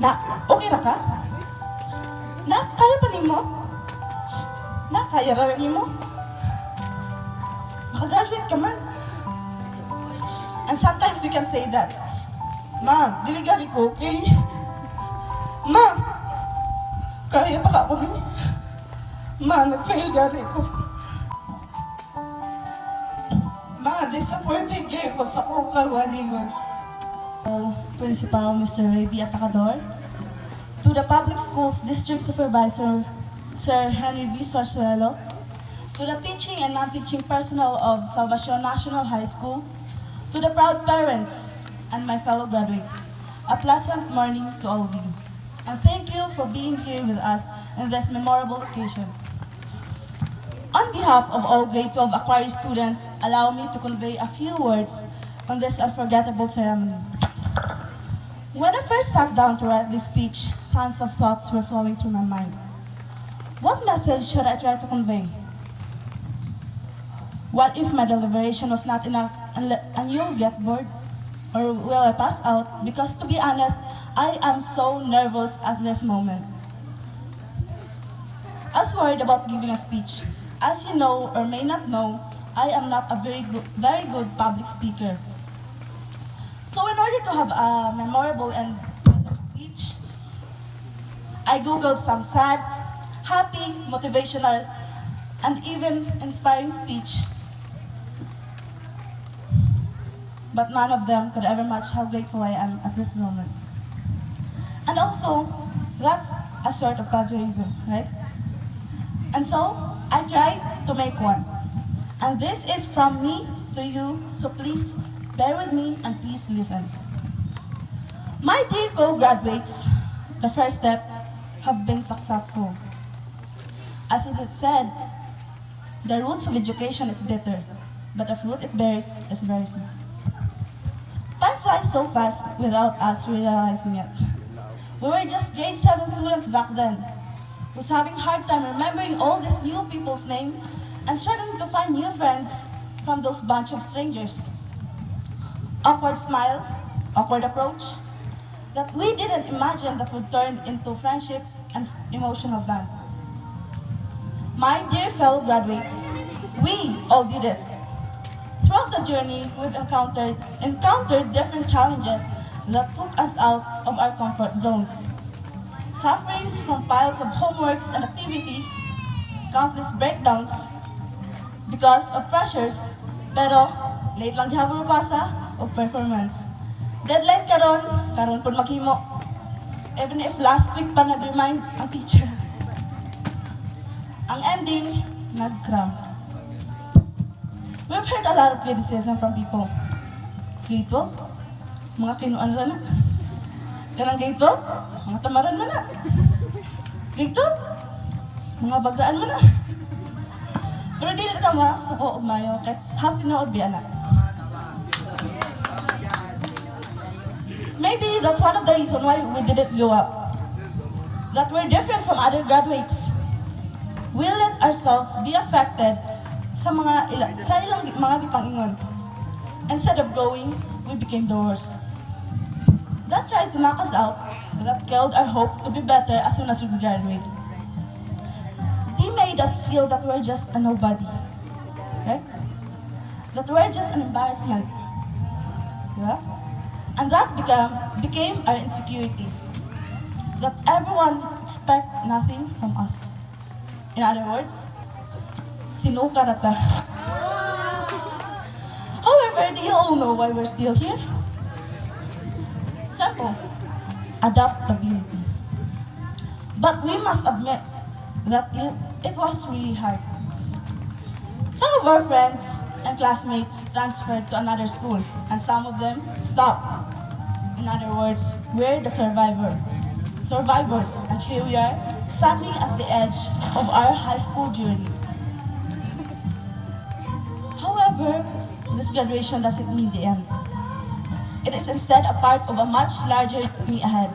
Nak, okay ra ka? Nak, kaya pa nimo? Nak, kaya ra nimo? Makagraduate ka man. And sometimes we can say that, Ma, dili gani ko, okay? Ma, kaya pa ka ako ni? Ma, nag-fail gani ko. Ma, disappointed kayo ko sa kong kagalingon. Principal Mr. Raby Atacador, to the Public Schools District Supervisor Sir Henry B. Suarzuelo, to the teaching and non-teaching personnel of Salvacion National High School, to the proud parents and my fellow graduates, a pleasant morning to all of you. And thank you for being here with us in this memorable occasion. On behalf of all grade 12 Aquarius students, allow me to convey a few words on this unforgettable ceremony. When I first sat down to write this speech, tons of thoughts were flowing through my mind. What message should I try to convey? What if my deliberation was not enough and you'll get bored? Or will I pass out? Because to be honest, I am so nervous at this moment. I was worried about giving a speech. As you know or may not know, I am not a very good public speaker. So in order to have a memorable and better speech, I googled some sad, happy, motivational, and even inspiring speech. But none of them could ever match how grateful I am at this moment. And also, that's a sort of plagiarism, right? And so, I tried to make one. And this is from me to you, so please bear with me and please listen. My dear co-graduates, the first step have been successful. As it is said, the roots of education is bitter, but the fruit it bears is very sweet. Time flies so fast without us realizing it. We were just grade 7 students back then, was having a hard time remembering all these new people's names and struggling to find new friends from those bunch of strangers. Awkward smile, awkward approach, that we didn't imagine that would turn into friendship and emotional bond. My dear fellow graduates, we all did it. Throughout the journey, we've encountered different challenges that took us out of our comfort zones. Sufferings from piles of homeworks and activities, countless breakdowns because of pressures, pero late lang gihapon mapasa o performance. Deadline karon pud maghimo. Even if last week pa nag-remind ang teacher. Ang ending, nag-cram. We've heard a lot of criticism from people. Grade 12, mga kinuan ra na. Kanang grade 12, mga tamaran mo na. Grade 12, mga bagraan mo na. Pero di na tama, suko og mayo, kahit half tinood biya na. Maybe that's one of the reasons why we didn't grow up. That we're different from other graduates. We let ourselves be affected sa ilang mga gipangingon. Instead of growing, we became doors. That tried to knock us out, that killed our hope to be better as soon as we graduate. They made us feel that we're just a nobody, right? That we're just an embarrassment, yeah? And that became our insecurity. That everyone expect nothing from us. In other words, sinuka na ta. However, do you all know why we're still here? Simple. Adaptability. But we must admit that it was really hard. Some of our friends and classmates transferred to another school, and some of them stopped. In other words, we're the survivors, and here we are, standing at the edge of our high school journey. However, this graduation doesn't mean the end. It is instead a part of a much larger journey ahead.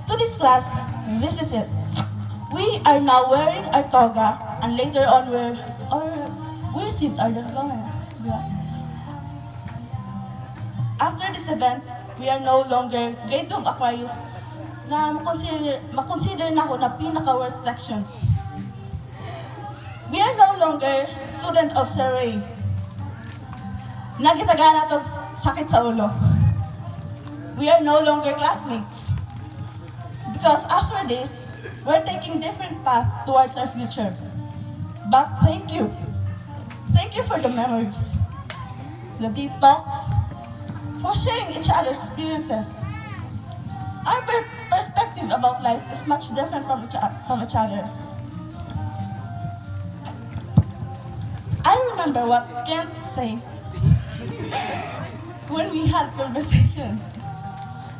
To this class, this is it. We are now wearing our toga, and later on we received our diploma. After this event, we are no longer grade 12 Aquarius na makonsider na ako na pinaka-worst section. We are no longer student of survey. Nagitagana to sakit sa ulo. We are no longer classmates. Because after this, we're taking different path towards our future. But thank you. Thank you for the memories, the deep talks, for sharing each other's experiences. Our perspective about life is much different from each other. I remember what Kent said when we had conversation.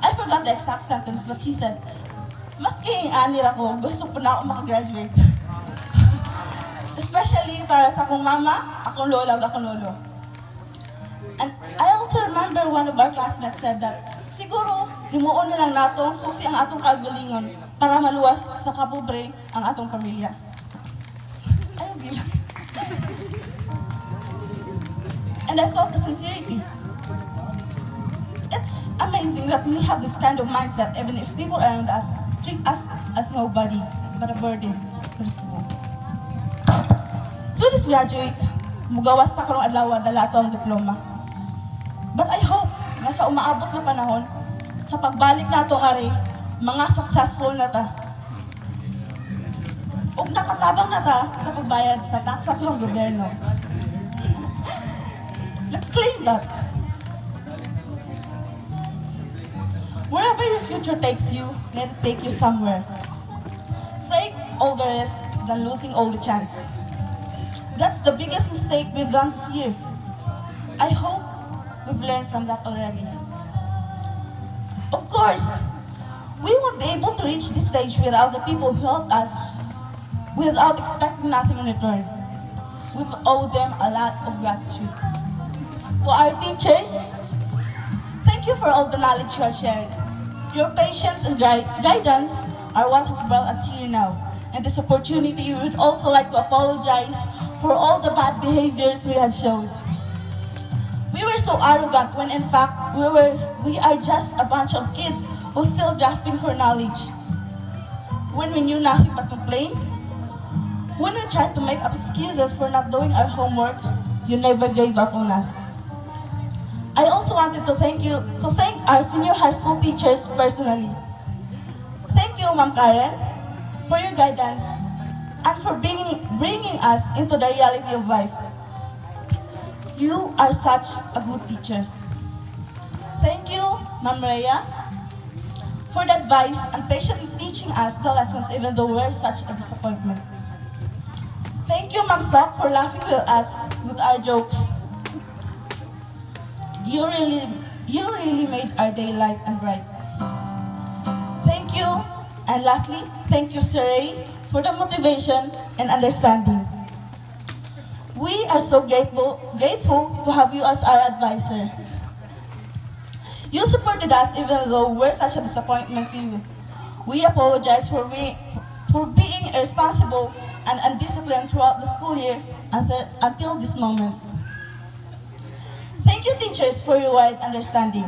I forgot the exact sentence, but he said, "Maski anir ako, gusto po na ako makagraduate." Especially para sa akong mama, akong lola, akong lolo. And I also remember one of our classmates said that, siguro, himuon na lang natong susi ang atong kagalingon para maluwas sa kapobre ang atong pamilya. Ayun, bilang. And I felt the sincerity. It's amazing that we have this kind of mindset even if people around us treat us as nobody but a burden for the school. So this graduate, mugawas na karong adlaw dala ato ang diploma. But I hope na sa umaabot na panahon, sa pagbalik na ito ari, mga successful na ta. O nakatabang na ta sa pagbayad sa tax sa itong gobyerno. Let's claim that. Wherever your future takes you, let it take you somewhere. Take all the risk than losing all the chance. That's the biggest mistake we've done this year. I hope we've learned from that already. Of course, we won't be able to reach this stage without the people who helped us, without expecting nothing in return. We've owed them a lot of gratitude. To our teachers, thank you for all the knowledge you have shared. Your patience and guidance are what has brought us here now. And this opportunity, we would also like to apologize for all the bad behaviors we had shown. We were so arrogant when in fact we are just a bunch of kids who still grasping for knowledge. When we knew nothing but complain, when we tried to make up excuses for not doing our homework, you never gave up on us. I also wanted to thank our senior high school teachers personally. Thank you, Ma'am Karen, for your guidance and for bringing us into the reality of life. You are such a good teacher. Thank you, Ma'am Rhea, for the advice and patiently teaching us the lessons even though we're such a disappointment. Thank you, Ma'am Sok, for laughing with us with our jokes. You really made our day light and bright. Thank you, and lastly, thank you, Sir Ray, for the motivation and understanding. We are so grateful to have you as our advisor. You supported us even though we're such a disappointment to you. We apologize for being irresponsible and undisciplined throughout the school year until this moment. Thank you, teachers, for your wide understanding.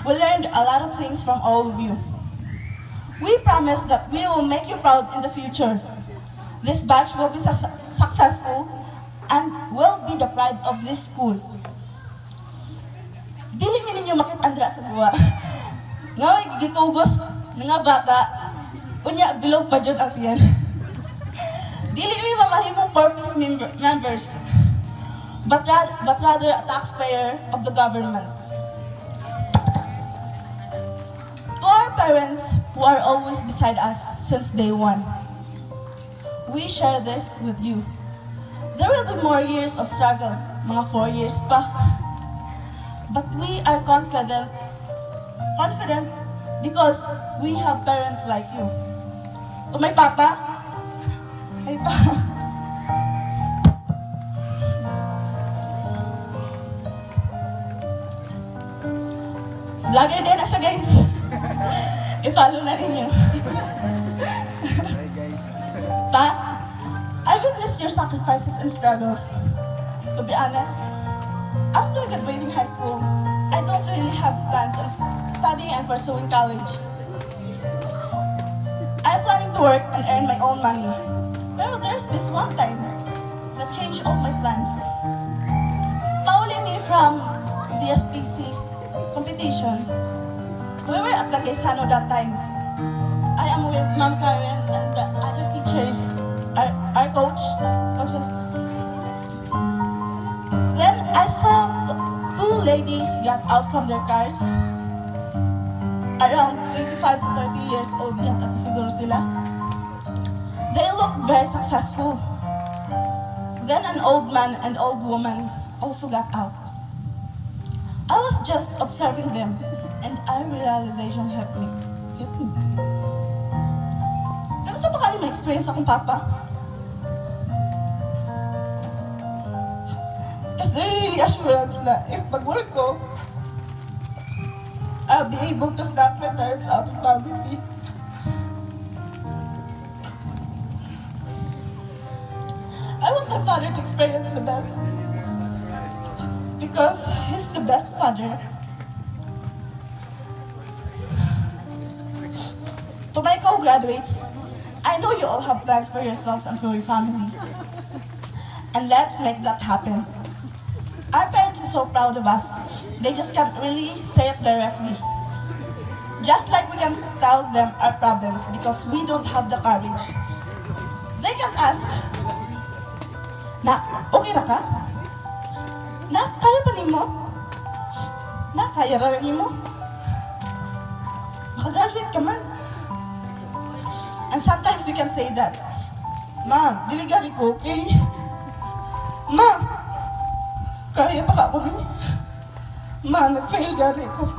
We learned a lot of things from all of you. We promise that we will make you proud in the future. This batch will be successful and will be the pride of this school. Dili mi ninyo makit-andra sa buwa. Nga, gigikugos nga bata, unya bilog pa dyan ang tiyan. Dili mi mamahimong purpose members, but rather a taxpayer of the government. To our parents who are always beside us since day one, we share this with you. There will be more years of struggle, mga 4 years pa. But we are confident because we have parents like you. To my papa, ay pa. Vlogger din na siya, guys. I-follow na ninyo. Pa, I witnessed your sacrifices and struggles. To be honest, after graduating high school, I don't really have plans on studying and pursuing college. to work and earn my own money. Pero there's this one time that changed all my plans. Pauling me from the SPC competition. We were at the Quezano that time. I am with Ma'am Karen and the other teachers, our coaches. Then I saw two ladies got out from their cars. Around 25 to 30 years old yata to siguro sila. They look very successful. Then an old man and old woman also got out. I was just observing them and a realization hit me. Pero sa baka may experience akong papa? Is there really assurance na if mag-work ko, I'll be able to snap my parents out of poverty? I want my father to experience the best because he's the best father. To my co-graduates, I know you all have plans for yourselves and for your family. And let's make that happen. Our parents are so proud of us. They just can't really say it directly. Just like we can tell them our problems because we don't have the courage. They can ask, "Nak, okay na ka? Nak, kaya pa nimo? Nak, kaya ra nimo? Makagraduate ka man." And sometimes we can say that, "Ma, dili gali ko, okay? Ma, kaya pa ka po ni? Ma, nag-fail gani ko.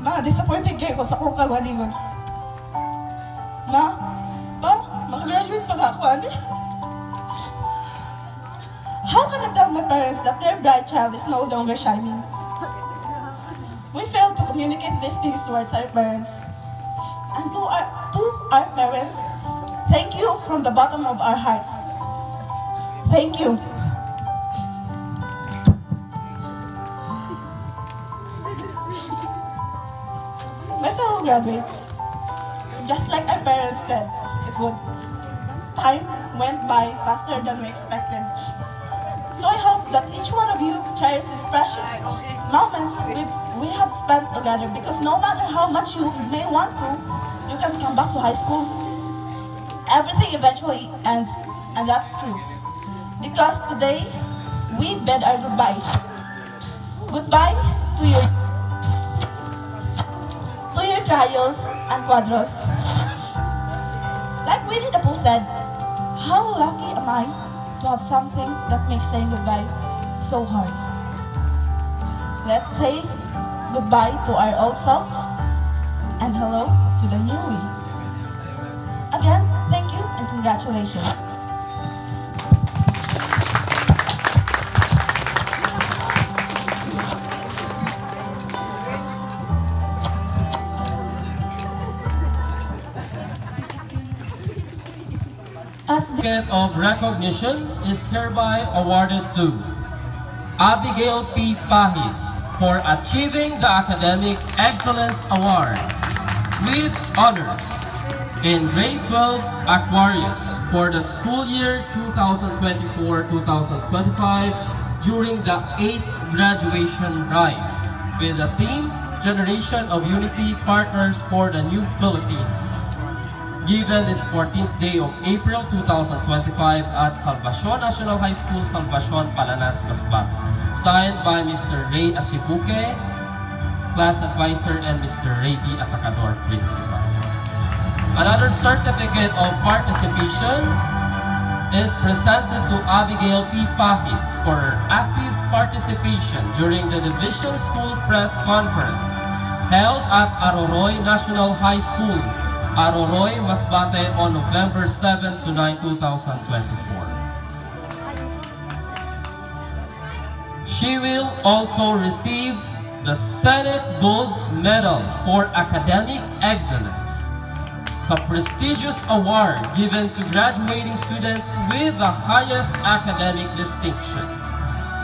Ma, disappointed kayo ko sa kong kagalingon. Ma, makagraduate pa ka ako, ani?" How can I tell my parents that their bright child is no longer shining? We fail to communicate these things towards our parents. And to our parents, thank you from the bottom of our hearts. Thank you. My fellow graduates, just like our parents said it would, time went by faster than we expected. So I hope that each one of you cherish these precious moments we have spent together, because no matter how much you may want to, you can come back to high school. Everything eventually ends, and that's true. Because today, we bid our goodbyes. Goodbye to your trials and quadros. Like Winnie the Pooh said, how lucky am I to have something that makes saying goodbye so hard. Let's say goodbye to our old selves and hello to the new we. Again, thank you and congratulations. Certificate of recognition is hereby awarded to Abegail P. Pahid for achieving the Academic Excellence Award with honors in grade 12 Aquarius for the school year 2024-2025 during the 8th graduation rites with the theme Generation of Unity Partners for the New Philippines. Given this 14th day of April 2025 at Salvacion National High School, Salvacion, Palanas, Masbate. Signed by Mr. Ray Asibuque, Class Advisor, and Mr. Ray B. Atacador, Principal. Another certificate of participation is presented to Abegail P. Pahid for her active participation during the Division School Press Conference held at Aroroy National High School, Aroroy, Masbate on November 7 to 9, 2024. She will also receive the Senate Gold Medal for Academic Excellence, a prestigious award given to graduating students with the highest academic distinction.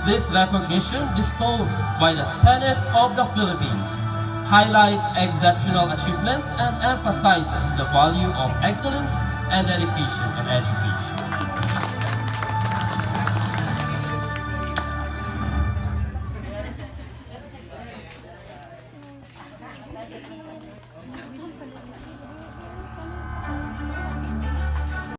This recognition bestowed by the Senate of the Philippines highlights exceptional achievement and emphasizes the value of excellence and dedication in education.